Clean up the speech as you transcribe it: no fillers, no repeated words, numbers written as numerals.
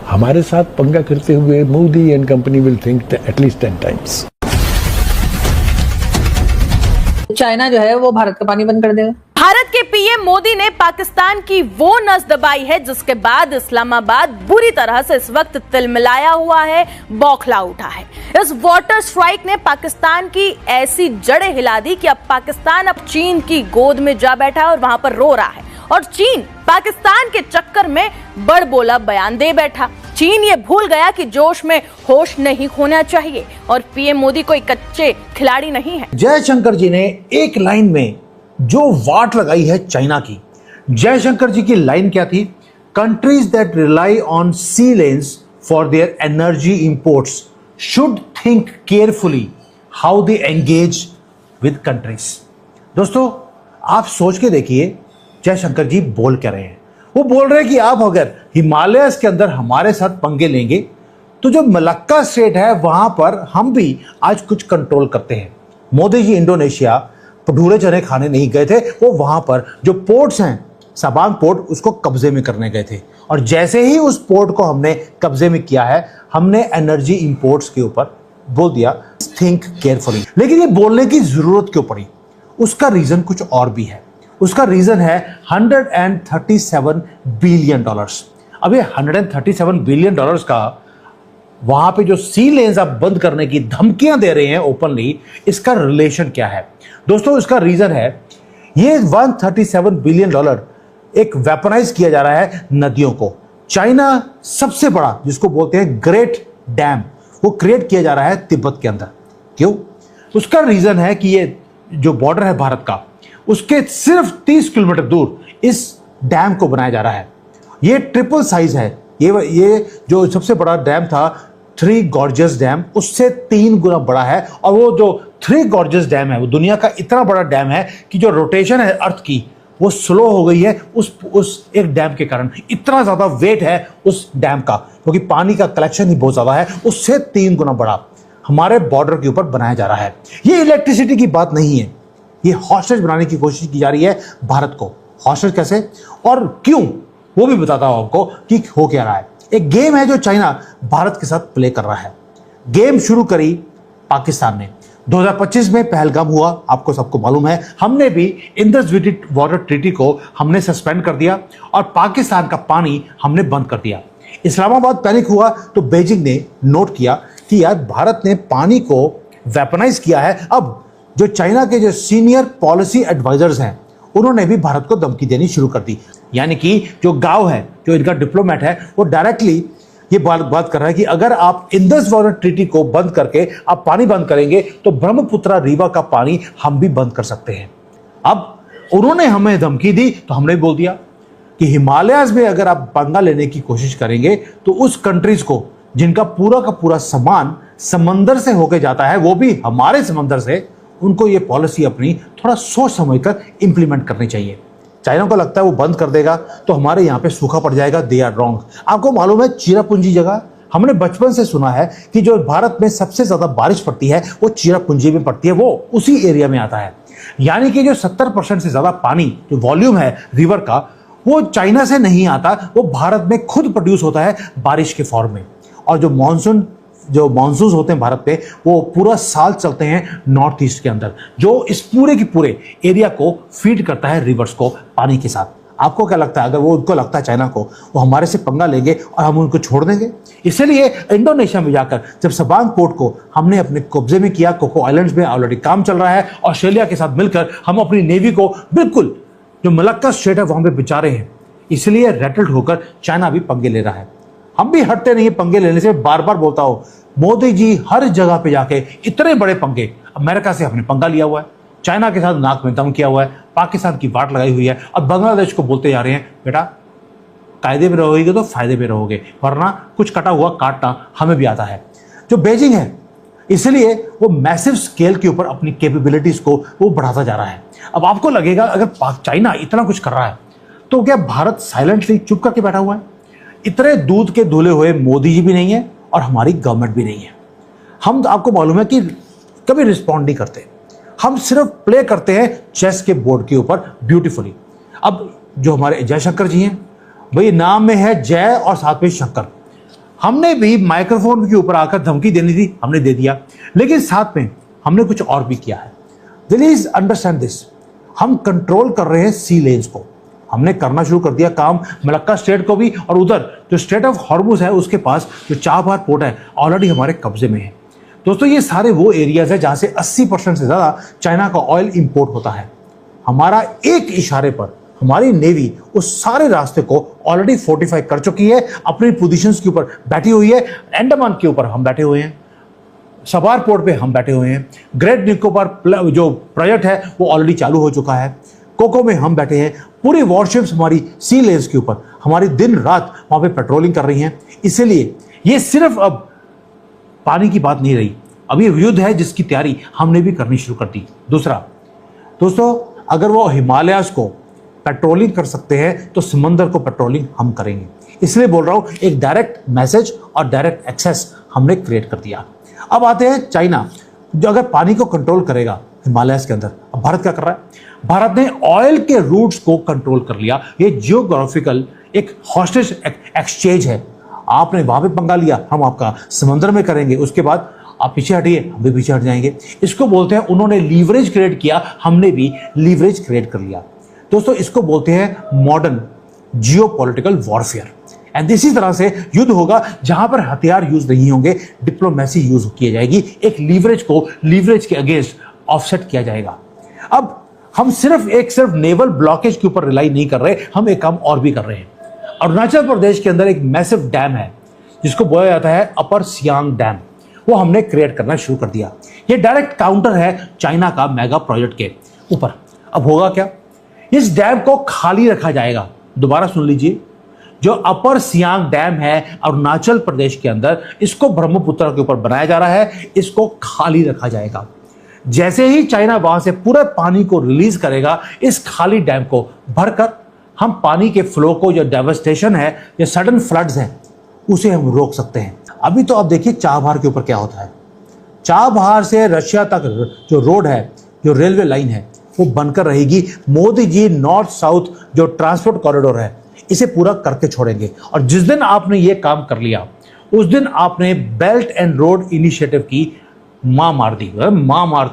हमारे साथ पंगा करते हुए Modi and company will think at least 10 times. China जो है वो भारत का पानी बंद कर देगा। भारत के पीएम मोदी ने पाकिस्तान की वो नस दबाई है जिसके बाद इस्लामाबाद बुरी तरह से इस वक्त तिलमिलाया हुआ है, बौखला उठा है। इस वाटर स्ट्राइक ने पाकिस्तान की ऐसी जड़ें हिला दी कि अब पाकिस्तान अब चीन की गोद में जा बैठा है और वहां पर रो रहा है, और चीन पाकिस्तान के चक्कर में बड़बोला बयान दे बैठा। चीन ये भूल गया कि जोश में होश नहीं खोना चाहिए और पीएम मोदी कोई कच्चे खिलाड़ी नहीं है। जयशंकर जी ने एक लाइन में जो वाट लगाई है चाइना की, जयशंकर जी की लाइन क्या थी? Countries that rely on sea lanes for their energy imports should think carefully how they engage with countries. दोस्तों, आप सोच के देखिए जयशंकर जी बोल क्या रहे हैं। वो बोल रहे हैं कि आप अगर हिमालयस के अंदर हमारे साथ पंगे लेंगे तो जो मलक्का स्टेट है वहां पर हम भी आज कुछ कंट्रोल करते हैं। मोदी जी इंडोनेशिया भटूरे चने खाने नहीं गए थे, वो वहां पर जो पोर्ट्स हैं, सबांग पोर्ट, उसको कब्जे में करने गए थे। और जैसे ही उस पोर्ट को हमने कब्जे में किया है, हमने एनर्जी इंपोर्ट्स के ऊपर बोल दिया थिंक केयरफुली। लेकिन ये बोलने की जरूरत क्यों पड़ी? उसका रीजन कुछ और भी है। उसका रीजन है $137 बिलियन। अब ये $137 बिलियन का वहां पे जो सी लेन्स आप बंद करने की धमकियां दे रहे हैं ओपनली, इसका रिलेशन क्या है? दोस्तों, इसका रीजन है ये $137 बिलियन एक वेपनाइज किया जा रहा है नदियों को। चाइना सबसे बड़ा जिसको बोलते हैं ग्रेट डैम, वो क्रिएट किया जा रहा है तिब्बत के अंदर। क्यों? उसका रीजन है कि ये जो बॉर्डर है भारत का, उसके सिर्फ 30 किलोमीटर दूर इस डैम को बनाया जा रहा है। ये ट्रिपल साइज है। ये जो सबसे बड़ा डैम था थ्री गॉर्जियस डैम, उससे 3 गुना बड़ा है। और वो जो थ्री गॉर्जियस डैम है वो दुनिया का इतना बड़ा डैम है कि जो रोटेशन है अर्थ की वो स्लो हो गई है उस एक डैम के कारण। इतना ज्यादा वेट है उस डैम का, क्योंकि पानी का कलेक्शन ही बहुत ज्यादा है। उससे 3 गुना बड़ा हमारे बॉर्डर के ऊपर बनाया जा रहा है। ये इलेक्ट्रिसिटी की बात नहीं है, ये हॉस्टेज बनाने की कोशिश की जा रही है भारत को। हॉस्टेज कैसे और क्यों, वो भी बताता हूं आपको कि हो क्या रहा है। एक गेम है जो चाइना भारत के साथ प्ले कर रहा है। गेम शुरू करी पाकिस्तान ने 2025 में पहलगाम हुआ, आपको सबको मालूम है। हमने भी इंडस वाटर ट्रीटी को हमने सस्पेंड कर दिया और पाकिस्तान का पानी हमने बंद कर दिया। इस्लामाबाद पैनिक हुआ तो बीजिंग ने नोट किया कि यार भारत ने पानी को वेपनाइज किया है। अब जो चाइना के जो सीनियर पॉलिसी एडवाइजर्स हैं, उन्होंने भी भारत को धमकी देनी शुरू कर दी। यानी कि जो गांव है, जो इनका डिप्लोमेट है, वो डायरेक्टली ये बात कर रहा है कि अगर आप इंडस वाटर ट्रीटी को बंद करके आप पानी बंद करेंगे तो ब्रह्मपुत्र रिवर का पानी हम भी बंद कर सकते हैं। अब उन्होंने हमें धमकी दी तो हमने बोल दिया कि हिमालयस में अगर आप पंगा लेने की कोशिश करेंगे तो उस कंट्रीज को जिनका पूरा का पूरा सामान समंदर से होके जाता है, वो भी हमारे समंदर से, उनको ये पॉलिसी अपनी थोड़ा सोच समझकर इंप्लीमेंट करनी चाहिए। चाइना को लगता है वो बंद कर देगा तो हमारे यहाँ पे सूखा पड़ जाएगा। They are wrong. आपको मालूम है चिरापुंजी जगह, हमने बचपन से सुना है कि जो भारत में सबसे ज्यादा बारिश पड़ती है वो चिरापुंजी में पड़ती है, वो उसी एरिया में आता है। यानी कि जो 70% से ज्यादा पानी जो वॉल्यूम है रिवर का, वो चाइना से नहीं आता, वो भारत में खुद प्रोड्यूस होता है बारिश के फॉर्म में। और जो मानसून होते हैं भारत पे, वो पूरा साल चलते हैं नॉर्थ ईस्ट के अंदर, जो इस पूरे के पूरे एरिया को फीड करता है रिवर्स को पानी के साथ। आपको क्या लगता है, अगर वो उनको लगता है चाइना को, वो हमारे से पंगा लेंगे और हम उनको छोड़ देंगे? इसलिए इंडोनेशिया में जाकर जब सबांग पोर्ट को हमने अपने कब्जे में किया, कोको आइलैंड्स में ऑलरेडी काम चल रहा है, ऑस्ट्रेलिया के साथ मिलकर हम अपनी नेवी को बिल्कुल जो मलक्का स्टेट है वहां पे बिचा रहे हैं। इसलिए रेटल्ड होकर चाइना भी पंगे ले रहा है। हम भी हटते नहीं पंगे लेने से। बार बार बोलता हूं, मोदी जी हर जगह पे जाके इतने बड़े पंगे, अमेरिका से हमने पंगा लिया हुआ है, चाइना के साथ नाक में दम किया हुआ है, पाकिस्तान की वाट लगाई हुई है, और बांग्लादेश को बोलते जा रहे हैं बेटा कायदे में रहोगे तो फायदे में रहोगे, वरना कुछ कटा हुआ काटना हमें भी आता है। जो बीजिंग है, इसलिए वो मैसिव स्केल के ऊपर अपनी कैपेबिलिटीज को वो बढ़ाता जा रहा है। अब आपको लगेगा अगर चाइना इतना कुछ कर रहा है तो क्या भारत साइलेंटली चुप करके बैठा हुआ है? इतने दूध के धुले हुए मोदी जी भी नहीं है और हमारी गवर्नमेंट भी नहीं है। हम आपको मालूम है कि कभी रिस्पॉन्ड नहीं करते, हम सिर्फ प्ले करते हैं चेस के बोर्ड के ऊपर ब्यूटीफुली। अब जो हमारे जयशंकर जी हैं, भाई नाम में है जय और साथ में शंकर। हमने भी माइक्रोफोन के ऊपर आकर धमकी देनी थी, हमने दे दिया, लेकिन साथ में हमने कुछ और भी किया है। Please understand this. हम कंट्रोल कर रहे हैं सी लेन्स को। हमने करना शुरू कर दिया काम मलक्का स्ट्रेट को भी, और उधर जो स्ट्रेट ऑफ हॉर्मुज है उसके पास जो चाबहार पोर्ट है ऑलरेडी हमारे कब्जे में है। दोस्तों ये सारे वो एरियाज है जहां से 80% से ज्यादा चाइना का ऑयल इंपोर्ट होता है। हमारा एक इशारे पर हमारी नेवी उस सारे रास्ते को ऑलरेडी फोर्टिफाई कर चुकी है, अपनी पोजीशंस के ऊपर बैठी हुई है। अंडमान के ऊपर हम बैठे हुए हैं, सबार पोर्ट पे हम बैठे हुए हैं, ग्रेट निकोबार जो प्रोजेक्ट है वो ऑलरेडी चालू हो चुका है, कोको में हम बैठे हैं। पूरी वॉरशिप्स हमारी सी लेन्स के ऊपर हमारी दिन रात वहां पे पेट्रोलिंग कर रही हैं। इसलिए ये सिर्फ अब पानी की बात नहीं रही, अब ये युद्ध है जिसकी तैयारी हमने भी करनी शुरू कर दी। दूसरा दोस्तों, अगर वो हिमालयाज को पेट्रोलिंग कर सकते हैं तो समंदर को पेट्रोलिंग हम करेंगे। इसलिए बोल रहा हूं, एक डायरेक्ट मैसेज और डायरेक्ट एक्सेस हमने क्रिएट कर दिया। अब आते हैं चाइना, जो अगर पानी को कंट्रोल करेगा हिमालयस के अंदर। अब भारत क्या कर रहा है? भारत ने ऑयल के रूट्स को कंट्रोल कर लिया। ये जियोग्राफिकल एक हॉस्टेज एक्सचेंज है। आपने वहां पे पंगा लिया, हम आपका समंदर में करेंगे, उसके बाद आप पीछे हटिए, हम भी पीछे हट जाएंगे। इसको बोलते हैं, उन्होंने लीवरेज क्रिएट किया, हमने भी लीवरेज क्रिएट कर लिया। दोस्तों इसको बोलते हैं मॉडर्न जियोपॉलिटिकल वॉरफेयर। एंड इसी तरह से युद्ध होगा जहां पर हथियार यूज नहीं होंगे, डिप्लोमेसी यूज की जाएगी। एक लीवरेज को लीवरेज के अगेंस्ट ऑफसेट किया जाएगा। अब हम सिर्फ नेवल ब्लॉकेज के ऊपर रिलाई नहीं कर रहे, हम एक काम और भी कर रहे हैं। अरुणाचल प्रदेश के अंदर एक मैसिव डैम है जिसको बोला जाता है अपर सियांग डैम, वो हमने क्रिएट करना शुरू कर दिया। ये डायरेक्ट काउंटर है चाइना का मेगा प्रोजेक्ट के ऊपर। अब होगा क्या? इस डैम को खाली रखा जाएगा। दोबारा सुन लीजिए, जो अपर सियांग डैम है अरुणाचल प्रदेश के अंदर, इसको ब्रह्मपुत्र के ऊपर बनाया जा रहा है, इसको खाली रखा जाएगा। जैसे ही चाइना वहां से पूरे पानी को रिलीज करेगा, इस खाली डैम को भरकर हम पानी के फ्लो को, जो डेवस्टेशन है, जो सडन फ्लड्स हैं, उसे हम रोक सकते हैं। अभी तो आप देखिए चाबहार के ऊपर क्या होता है। चाबहार से रशिया तक जो रोड है, जो रेलवे लाइन है, वो बनकर रहेगी। मोदी जी नॉर्थ साउथ जो ट्रांसपोर्ट कॉरिडोर है, इसे पूरा करके छोड़ेंगे। और जिस दिन आपने ये काम कर लिया, उस दिन आपने बेल्ट एंड रोड इनिशिएटिव की मां मार दी, मां मार